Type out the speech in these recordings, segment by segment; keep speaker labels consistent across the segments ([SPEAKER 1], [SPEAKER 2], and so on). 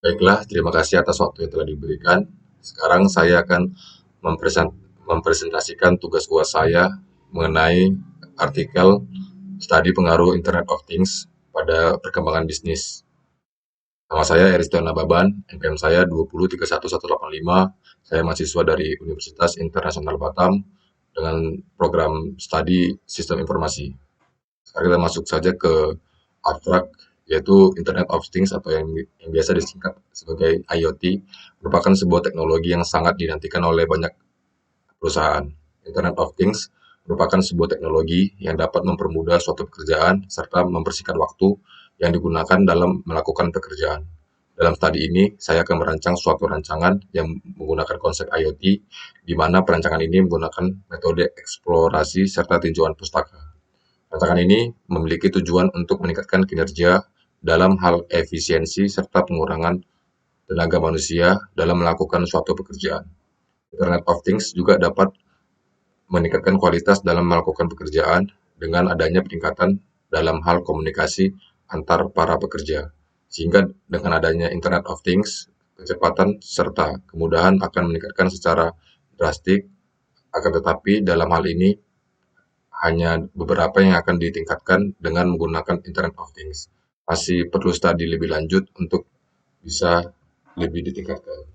[SPEAKER 1] Baiklah, terima kasih atas waktu yang telah diberikan. Sekarang saya akan mempresentasikan tugas UAS saya mengenai artikel studi pengaruh Internet of Things pada perkembangan bisnis. Nama saya Eristian Nababan, NPM saya 2031185. Saya mahasiswa dari Universitas Internasional Batam dengan program studi Sistem Informasi. Sekarang kita masuk saja ke abstrak, yaitu Internet of Things atau yang biasa disingkat sebagai IoT, merupakan sebuah teknologi yang sangat dinantikan oleh banyak perusahaan. Internet of Things merupakan sebuah teknologi yang dapat mempermudah suatu pekerjaan serta membersihkan waktu yang digunakan dalam melakukan pekerjaan. Dalam studi ini, saya akan merancang suatu rancangan yang menggunakan konsep IoT, di mana perancangan ini menggunakan metode eksplorasi serta tinjauan pustaka. Rancangan ini memiliki tujuan untuk meningkatkan kinerja dalam hal efisiensi serta pengurangan tenaga manusia dalam melakukan suatu pekerjaan. Internet of Things juga dapat meningkatkan kualitas dalam melakukan pekerjaan dengan adanya peningkatan dalam hal komunikasi antar para pekerja. Sehingga dengan adanya Internet of Things, kecepatan serta kemudahan akan meningkatkan secara drastik. Akan tetapi dalam hal ini hanya beberapa yang akan ditingkatkan dengan menggunakan Internet of Things. Masih perlu studi lebih lanjut untuk bisa lebih ditingkatkan.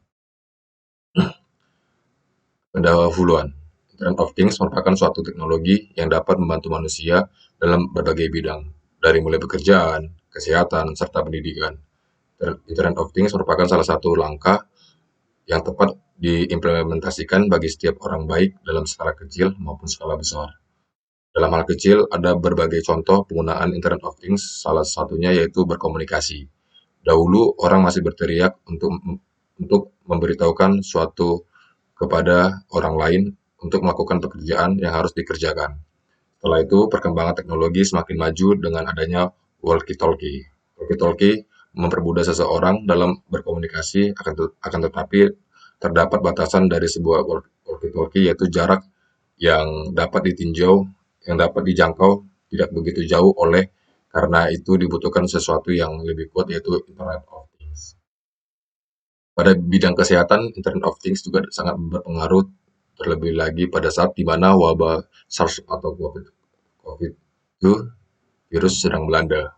[SPEAKER 1] Pendahuluan. Internet of Things merupakan suatu teknologi yang dapat membantu manusia dalam berbagai bidang, dari mulai pekerjaan, kesehatan, serta pendidikan. Internet of Things merupakan salah satu langkah yang tepat diimplementasikan bagi setiap orang baik dalam skala kecil maupun skala besar. Dalam hal kecil, ada berbagai contoh penggunaan Internet of Things, salah satunya yaitu berkomunikasi. Dahulu, orang masih berteriak untuk memberitahukan suatu kepada orang lain untuk melakukan pekerjaan yang harus dikerjakan. Setelah itu, perkembangan teknologi semakin maju dengan adanya walkie-talkie. Walkie-talkie mempermudah seseorang dalam berkomunikasi, akan tetapi terdapat batasan dari sebuah walkie-talkie, yaitu jarak yang dapat ditinjau, yang dapat dijangkau tidak begitu jauh karena itu dibutuhkan sesuatu yang lebih kuat, yaitu Internet of Things. Pada bidang kesehatan, Internet of Things juga sangat berpengaruh, terlebih lagi pada saat di mana wabah SARS atau COVID itu virus sedang melanda.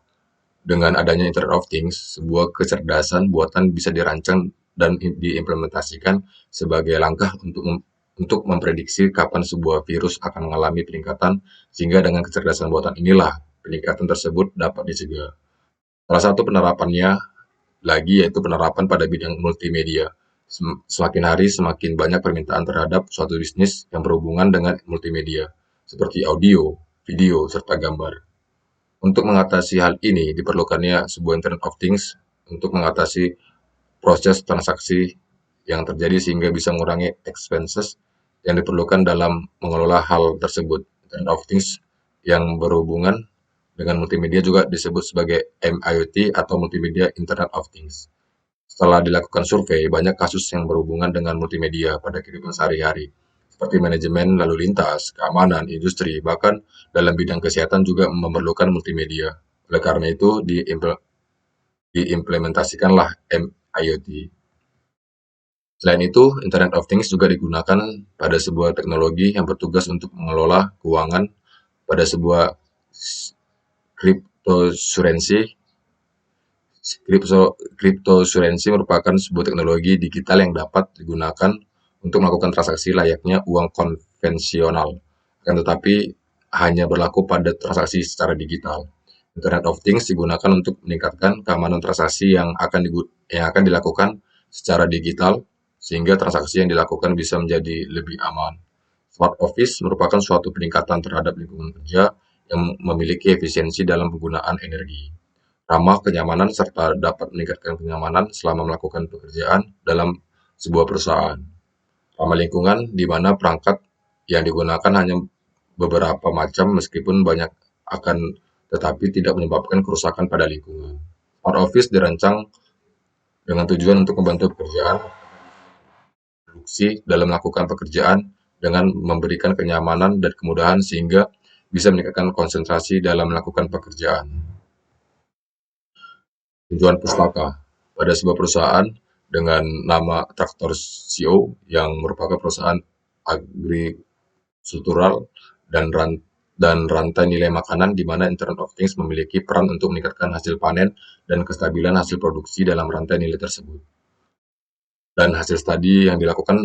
[SPEAKER 1] Dengan adanya Internet of Things, sebuah kecerdasan buatan bisa dirancang dan diimplementasikan sebagai langkah untuk memprediksi kapan sebuah virus akan mengalami peningkatan, sehingga dengan kecerdasan buatan inilah peningkatan tersebut dapat dicegah. Salah satu penerapannya lagi yaitu penerapan pada bidang multimedia. Semakin hari semakin banyak permintaan terhadap suatu bisnis yang berhubungan dengan multimedia, seperti audio, video, serta gambar. Untuk mengatasi hal ini, diperlukannya sebuah Internet of Things untuk mengatasi proses transaksi yang terjadi sehingga bisa mengurangi expenses yang diperlukan dalam mengelola hal tersebut. Internet of Things yang berhubungan dengan multimedia juga disebut sebagai MIoT atau Multimedia Internet of Things. Setelah dilakukan survei, banyak kasus yang berhubungan dengan multimedia pada kehidupan sehari-hari, seperti manajemen lalu lintas, keamanan, industri, bahkan dalam bidang kesehatan juga memerlukan multimedia. Oleh karena itu, diimplementasikanlah MIoT. Selain itu, Internet of Things juga digunakan pada sebuah teknologi yang bertugas untuk mengelola keuangan pada sebuah cryptocurrency. Cryptocurrency merupakan sebuah teknologi digital yang dapat digunakan untuk melakukan transaksi layaknya uang konvensional, akan tetapi hanya berlaku pada transaksi secara digital. Internet of Things digunakan untuk meningkatkan keamanan transaksi yang akan dilakukan secara digital, sehingga transaksi yang dilakukan bisa menjadi lebih aman. Smart Office merupakan suatu peningkatan terhadap lingkungan kerja yang memiliki efisiensi dalam penggunaan energi, ramah kenyamanan, serta dapat meningkatkan kenyamanan selama melakukan pekerjaan dalam sebuah perusahaan. Ramah lingkungan, di mana perangkat yang digunakan hanya beberapa macam meskipun banyak, akan tetapi tidak menyebabkan kerusakan pada lingkungan. Smart Office dirancang dengan tujuan untuk membantu pekerjaan produksi dalam melakukan pekerjaan dengan memberikan kenyamanan dan kemudahan sehingga bisa meningkatkan konsentrasi dalam melakukan pekerjaan. Tinjauan pustaka. pada sebuah perusahaan dengan nama Traktor CO yang merupakan perusahaan agrikultural dan rantai nilai makanan di mana Internet of Things memiliki peran untuk meningkatkan hasil panen dan kestabilan hasil produksi dalam rantai nilai tersebut. Dan hasil studi yang dilakukan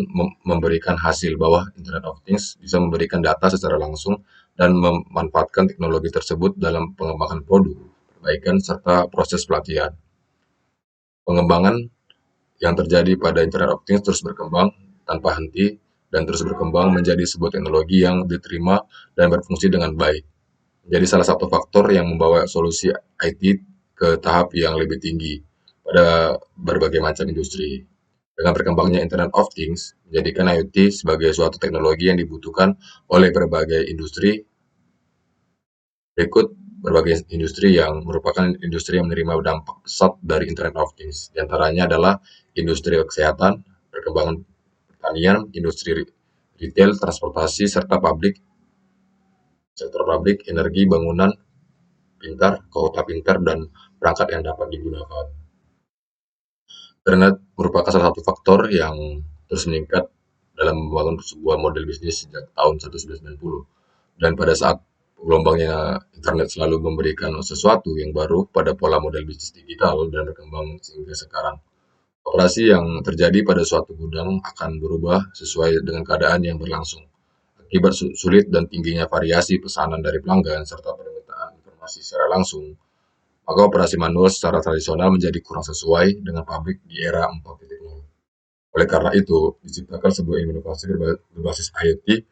[SPEAKER 1] memberikan hasil bahwa Internet of Things bisa memberikan data secara langsung dan memanfaatkan teknologi tersebut dalam pengembangan produk, perbaikan, serta proses pelatihan. Pengembangan yang terjadi pada Internet of Things terus berkembang tanpa henti dan terus berkembang menjadi sebuah teknologi yang diterima dan berfungsi dengan baik. Jadi salah satu faktor yang membawa solusi IT ke tahap yang lebih tinggi pada berbagai macam industri. Dengan berkembangnya Internet of Things, menjadikan IoT sebagai suatu teknologi yang dibutuhkan oleh berbagai industri. Berikut berbagai industri yang merupakan industri yang menerima dampak pesat dari Internet of Things. Di antaranya adalah industri kesehatan, perkembangan pertanian, industri retail, transportasi, serta sektor pabrik, energi, bangunan pintar, kota pintar, dan perangkat yang dapat digunakan. Internet merupakan salah satu faktor yang terus meningkat dalam membangun sebuah model bisnis sejak tahun 1990. Dan pada saat gelombangnya internet selalu memberikan sesuatu yang baru pada pola model bisnis digital dan berkembang sehingga sekarang. Operasi yang terjadi pada suatu gudang akan berubah sesuai dengan keadaan yang berlangsung. Akibat sulit dan tingginya variasi pesanan dari pelanggan serta permintaan informasi secara langsung, maka operasi manual secara tradisional menjadi kurang sesuai dengan pabrik di era 4.0. Oleh karena itu, diciptakan sebuah inovasi berbasis IoT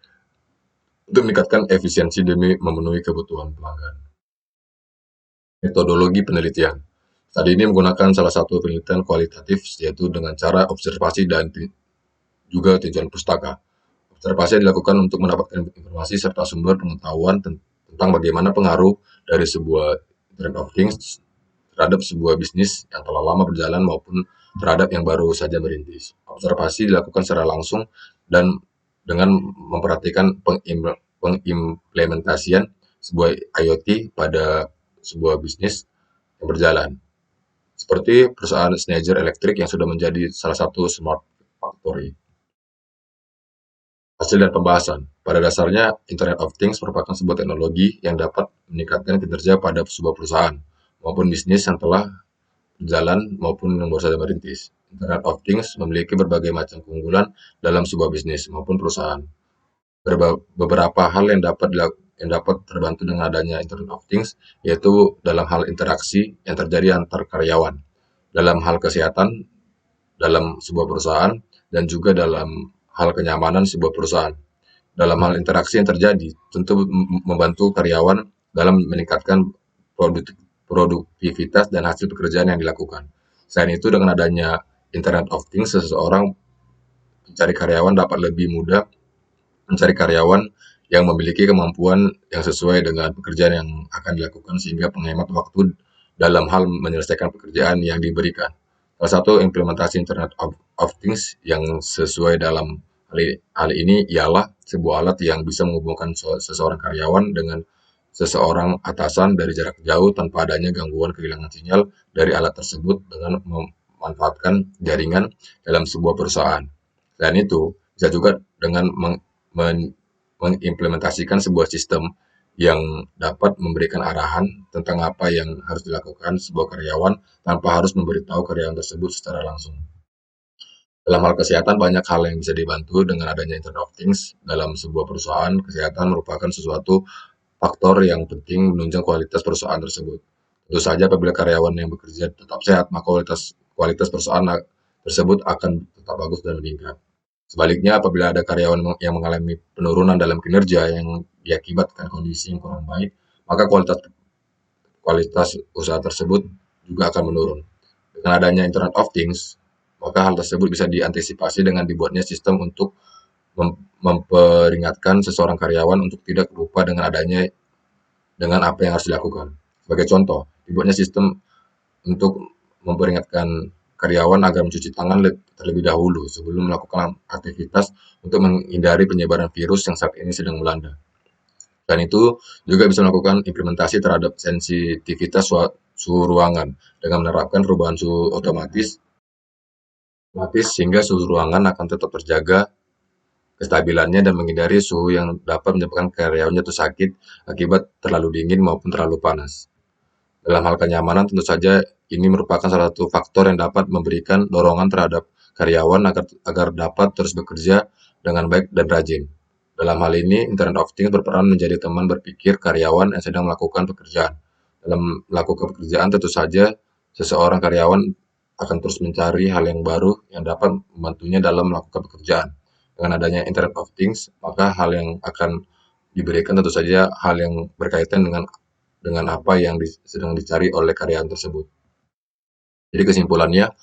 [SPEAKER 1] untuk meningkatkan efisiensi demi memenuhi kebutuhan pelanggan. Metodologi penelitian. Tadi ini menggunakan salah satu penelitian kualitatif, yaitu dengan cara observasi dan juga tinjauan pustaka. Observasi dilakukan untuk mendapatkan informasi serta sumber pengetahuan tentang bagaimana pengaruh dari sebuah Internet of Things terhadap sebuah bisnis yang telah lama berjalan maupun terhadap yang baru saja merintis. Observasi dilakukan secara langsung dan dengan memperhatikan pengimplementasian sebuah IoT pada sebuah bisnis yang berjalan. Seperti perusahaan Schneider Electric yang sudah menjadi salah satu smart factory. Hasil dan pembahasan. Pada dasarnya, Internet of Things merupakan sebuah teknologi yang dapat meningkatkan kinerja pada sebuah perusahaan maupun bisnis yang telah berjalan maupun yang baru saja merintis. Internet of Things memiliki berbagai macam keunggulan dalam sebuah bisnis maupun perusahaan. Beberapa hal yang dapat terbantu dengan adanya Internet of Things, yaitu dalam hal interaksi yang terjadi antar karyawan, dalam hal kesehatan dalam sebuah perusahaan, dan juga dalam hal kenyamanan sebuah perusahaan. Dalam hal interaksi yang terjadi, tentu membantu karyawan dalam meningkatkan produktivitas dan hasil pekerjaan yang dilakukan. Selain itu, dengan adanya Internet of Things, seseorang mencari karyawan dapat lebih mudah mencari karyawan yang memiliki kemampuan yang sesuai dengan pekerjaan yang akan dilakukan sehingga menghemat waktu dalam hal menyelesaikan pekerjaan yang diberikan. Salah satu implementasi Internet of Things yang sesuai dalam hal ini ialah sebuah alat yang bisa menghubungkan seseorang karyawan dengan seseorang atasan dari jarak jauh tanpa adanya gangguan kehilangan sinyal dari alat tersebut dengan memanfaatkan jaringan dalam sebuah perusahaan. Selain itu, bisa juga dengan mengimplementasikan sebuah sistem yang dapat memberikan arahan tentang apa yang harus dilakukan sebuah karyawan tanpa harus memberitahu karyawan tersebut secara langsung. Dalam hal kesehatan, banyak hal yang bisa dibantu dengan adanya Internet of Things dalam sebuah perusahaan. Kesehatan merupakan sesuatu faktor yang penting menunjang kualitas perusahaan tersebut. Tentu saja apabila karyawan yang bekerja tetap sehat, maka kualitas perusahaan tersebut akan tetap bagus dan meningkat. Sebaliknya, apabila ada karyawan yang mengalami penurunan dalam kinerja yang diakibatkan kondisi yang kurang baik, maka kualitas usaha tersebut juga akan menurun. Dengan adanya Internet of Things, maka hal tersebut bisa diantisipasi dengan dibuatnya sistem untuk memperingatkan seseorang karyawan untuk tidak lupa dengan apa yang harus dilakukan. Sebagai contoh, dibuatnya sistem untuk memperingatkan karyawan agar mencuci tangan terlebih dahulu sebelum melakukan aktivitas untuk menghindari penyebaran virus yang saat ini sedang melanda. Dan itu juga bisa melakukan implementasi terhadap sensitivitas suhu ruangan dengan menerapkan perubahan suhu otomatis sehingga suhu ruangan akan tetap terjaga kestabilannya dan menghindari suhu yang dapat menyebabkan karyawan jatuh sakit akibat terlalu dingin maupun terlalu panas. Dalam hal kenyamanan, tentu saja ini merupakan salah satu faktor yang dapat memberikan dorongan terhadap karyawan agar dapat terus bekerja dengan baik dan rajin. Dalam hal ini, Internet of Things berperan menjadi teman berpikir karyawan yang sedang melakukan pekerjaan. Dalam melakukan pekerjaan, tentu saja seseorang karyawan akan terus mencari hal yang baru yang dapat membantunya dalam melakukan pekerjaan. Dengan adanya Internet of Things, maka hal yang akan diberikan tentu saja hal yang berkaitan dengan apa yang sedang dicari oleh karyawan tersebut. Jadi kesimpulannya,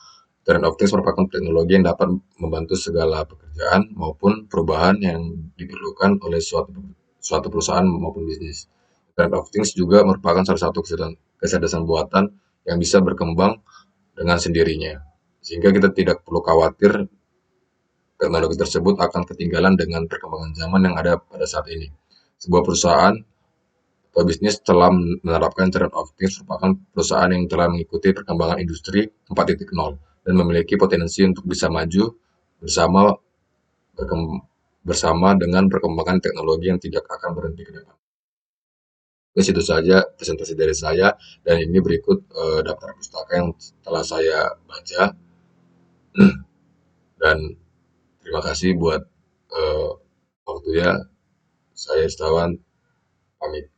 [SPEAKER 1] Internet of Things merupakan teknologi yang dapat membantu segala pekerjaan maupun perubahan yang diperlukan oleh suatu perusahaan maupun bisnis. Internet of Things juga merupakan salah satu kecerdasan buatan yang bisa berkembang dengan sendirinya. Sehingga kita tidak perlu khawatir teknologi tersebut akan ketinggalan dengan perkembangan zaman yang ada pada saat ini. Sebuah perusahaan pebisnis telah menerapkan Internet of Things merupakan perusahaan yang telah mengikuti perkembangan industri 4.0 dan memiliki potensi untuk bisa maju bersama bersama dengan perkembangan teknologi yang tidak akan berhenti ke depan. Jadi itu saja presentasi dari saya dan ini berikut daftar pustaka yang telah saya baca dan terima kasih buat waktunya. Saya Istawan pamit.